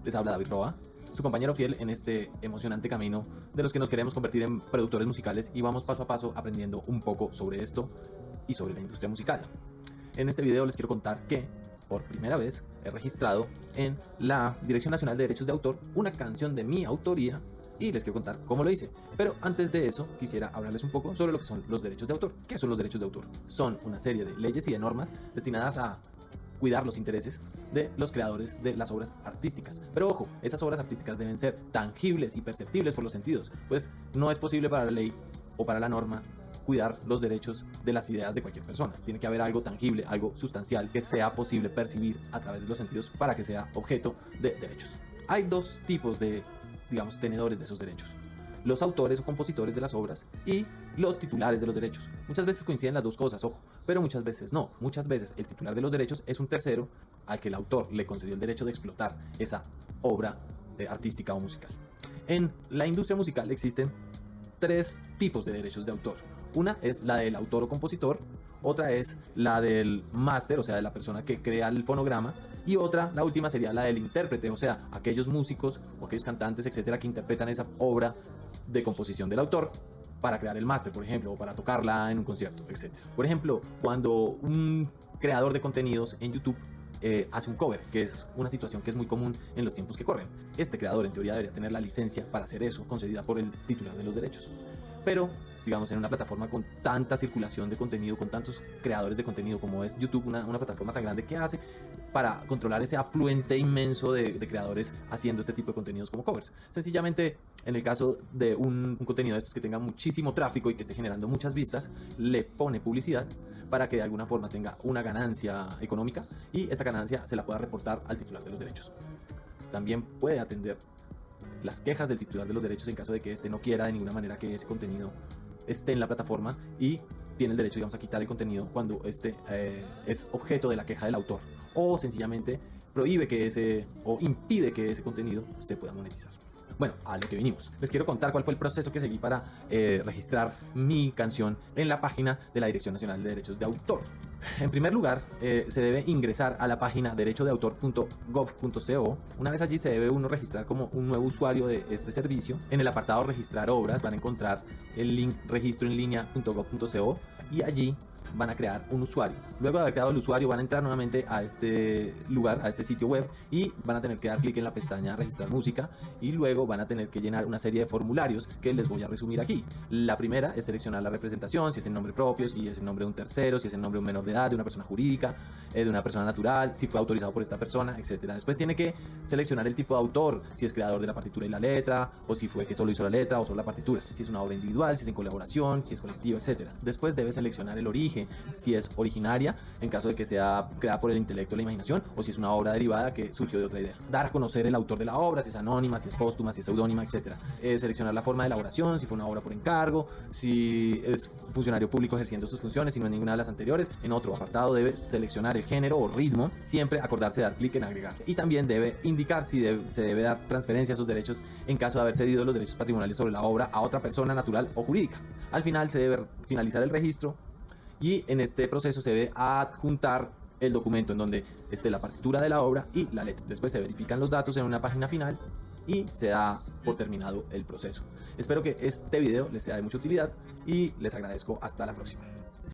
Les habla David Roa, su compañero fiel en este emocionante camino de los que nos queremos convertir en productores musicales y vamos paso a paso aprendiendo un poco sobre esto y sobre la industria musical. En este video les quiero contar que por primera vez he registrado en la Dirección Nacional de Derechos de Autor una canción de mi autoría y les quiero contar cómo lo hice. Pero antes de eso quisiera hablarles un poco sobre lo que son los derechos de autor. ¿Qué son los derechos de autor? Son una serie de leyes y de normas destinadas a cuidar los intereses de los creadores de las obras artísticas. Pero ojo, esas obras artísticas deben ser tangibles y perceptibles por los sentidos, pues no es posible para la ley o para la norma cuidar los derechos de las ideas de cualquier persona. Tiene que haber algo tangible, algo sustancial que sea posible percibir a través de los sentidos para que sea objeto de derechos. Hay dos tipos de, digamos, tenedores de esos derechos: los autores o compositores de las obras y los titulares de los derechos. Muchas veces coinciden las dos cosas, ojo, pero muchas veces no. Muchas veces el titular de los derechos es un tercero al que el autor le concedió el derecho de explotar esa obra artística o musical. En la industria musical existen tres tipos de derechos de autor. Una es la del autor o compositor, otra es la del máster, o sea, de la persona que crea el fonograma, y otra, la última, sería la del intérprete, o sea, aquellos músicos o aquellos cantantes, etcétera, que interpretan esa obra de composición del autor para crear el máster, por ejemplo, o para tocarla en un concierto, etcétera. Por ejemplo, cuando un creador de contenidos en YouTube hace un cover, que es una situación que es muy común en los tiempos que corren. Este creador en teoría debería tener la licencia para hacer eso, concedida por el titular de los derechos. Pero, digamos, en una plataforma con tanta circulación de contenido, con tantos creadores de contenido como es YouTube, una plataforma tan grande, ¿qué hace para controlar ese afluente inmenso de creadores haciendo este tipo de contenidos como covers? Sencillamente, en el caso de un contenido de estos que tenga muchísimo tráfico y que esté generando muchas vistas, le pone publicidad para que de alguna forma tenga una ganancia económica y esta ganancia se la pueda reportar al titular de los derechos. También puede atender las quejas del titular de los derechos en caso de que éste no quiera de ninguna manera que ese contenido esté en la plataforma y tiene el derecho, digamos, a quitar el contenido cuando este es objeto de la queja del autor, o sencillamente prohíbe que ese o impide que ese contenido se pueda monetizar. Bueno, a lo que vinimos. Les quiero contar cuál fue el proceso que seguí para registrar mi canción en la página de la Dirección Nacional de Derechos de Autor. En primer lugar, se debe ingresar a la página derechodeautor.gov.co. Una vez allí se debe uno registrar como un nuevo usuario de este servicio. En el apartado registrar obras van a encontrar el link registroenlinea.gov.co y allí van a crear un usuario. Luego de haber creado el usuario van a entrar nuevamente a este lugar, a este sitio web, y van a tener que dar clic en la pestaña registrar música y luego van a tener que llenar una serie de formularios que les voy a resumir aquí. La primera es seleccionar la representación, si es el nombre propio, si es el nombre de un tercero, si es el nombre de un menor de edad, de una persona jurídica, de una persona natural, si fue autorizado por esta persona, etcétera. Después tiene que seleccionar el tipo de autor, si es creador de la partitura y la letra, o si fue que solo hizo la letra o solo la partitura, si es una obra individual, si es en colaboración, si es colectiva, etcétera. Después debe seleccionar el origen, si es originaria, en caso de que sea creada por el intelecto o la imaginación, o si es una obra derivada que surgió de otra idea. Dar a conocer el autor de la obra, si es anónima, si es póstuma, si es seudónima, etcétera. Seleccionar la forma de elaboración, si fue una obra por encargo, si es funcionario público ejerciendo sus funciones, si no es ninguna de las anteriores. En otro apartado debe seleccionar el género o ritmo, siempre acordarse de dar clic en agregar. Y también debe indicar si se debe dar transferencia a sus derechos en caso de haber cedido los derechos patrimoniales sobre la obra a otra persona natural o jurídica. Al final se debe finalizar el registro y en este proceso se debe adjuntar el documento en donde esté la partitura de la obra y la letra. Después se verifican los datos en una página final y se da por terminado el proceso. Espero que este video les sea de mucha utilidad y les agradezco. Hasta la próxima.